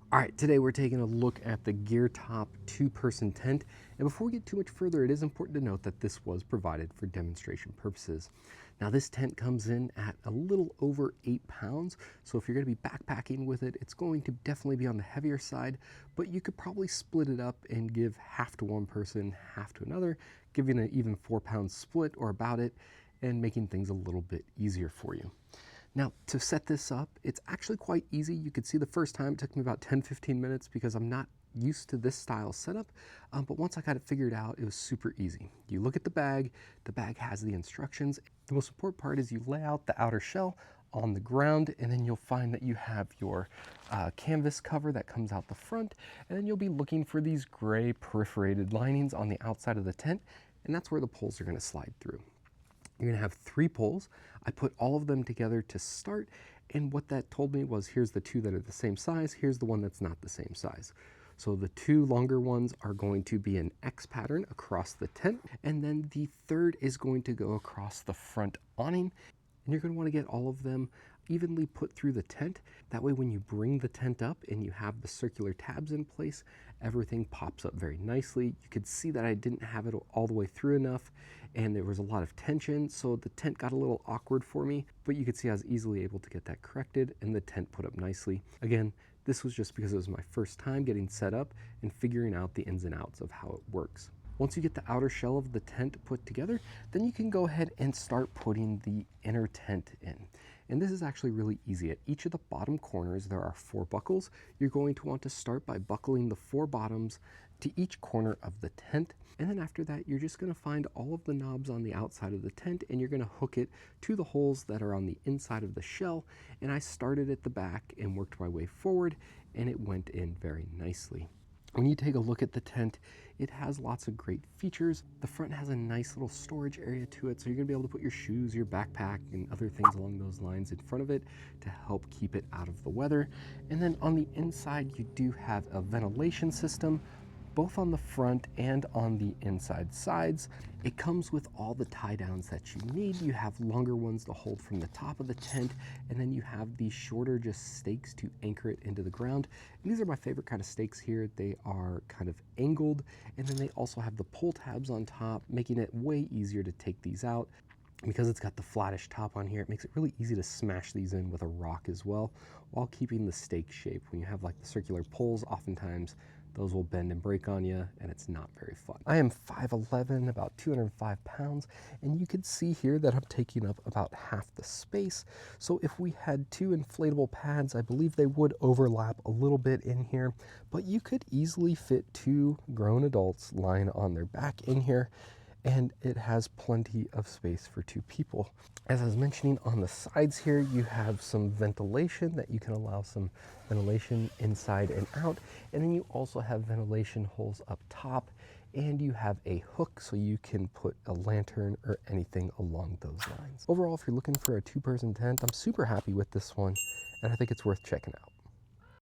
All right, today we're taking a look at the GEERTOP two-person tent. And before we get too much further, it is important to note that this was provided for demonstration purposes. Now this tent comes in at a little over 8 pounds. So if you're gonna be backpacking with it, it's going to definitely be on the heavier side, but you could probably split it up and give half to one person, half to another, giving an even 4-pound split or about it, and making things a little bit easier for you. Now, to set this up, it's actually quite easy. You could see the first time it took me about 10-15 minutes because I'm not used to this style setup, but once I got it figured out, it was super easy. You look at the bag has the instructions. The most important part is you lay out the outer shell on the ground, and then you'll find that you have your canvas cover that comes out the front, and then you'll be looking for these gray perforated linings on the outside of the tent, and that's where the poles are gonna slide through. You're gonna have 3 poles. I put all of them together to start, and what that told me was here's the 2 that are the same size, here's the one that's not the same size. So the 2 longer ones are going to be an X pattern across the tent, and then the third is going to go across the front awning, and you're gonna wanna get all of them evenly put through the tent. That way when you bring the tent up and you have the circular tabs in place, everything pops up very nicely. You could see that I didn't have it all the way through enough, and there was a lot of tension, so the tent got a little awkward for me, but you could see I was easily able to get that corrected and the tent put up nicely. Again, this was just because it was my first time getting set up and figuring out the ins and outs of how it works. Once you get the outer shell of the tent put together, then you can go ahead and start putting the inner tent in. And this is actually really easy. At each of the bottom corners, there are 4 buckles. You're going to want to start by buckling the 4 bottoms to each corner of the tent. And then after that, you're just gonna find all of the knobs on the outside of the tent, and you're gonna hook it to the holes that are on the inside of the shell. And I started at the back and worked my way forward, and it went in very nicely. When you take a look at the tent, it has lots of great features. The front has a nice little storage area to it, so you're gonna be able to put your shoes, your backpack, and other things along those lines in front of it to help keep it out of the weather. And then on the inside, you do have a ventilation system, both on the front and on the inside sides. It comes with all the tie downs that you need. You have longer ones to hold from the top of the tent, and then you have these shorter just stakes to anchor it into the ground. And these are my favorite kind of stakes here. They are kind of angled, and then they also have the pull tabs on top, making it way easier to take these out. Because it's got the flattish top on here, it makes it really easy to smash these in with a rock as well, while keeping the stake shape. When you have like the circular poles, oftentimes those will bend and break on you, and it's not very fun. I am 5'11", about 205 pounds, and you can see here that I'm taking up about half the space. So if we had 2 inflatable pads, I believe they would overlap a little bit in here, but you could easily fit 2 grown adults lying on their back in here, and it has plenty of space for 2 people. As I was mentioning, on the sides here, you have some ventilation that you can allow some ventilation inside and out. And then you also have ventilation holes up top, and you have a hook so you can put a lantern or anything along those lines. Overall, if you're looking for a 2-person tent, I'm super happy with this one, and I think it's worth checking out.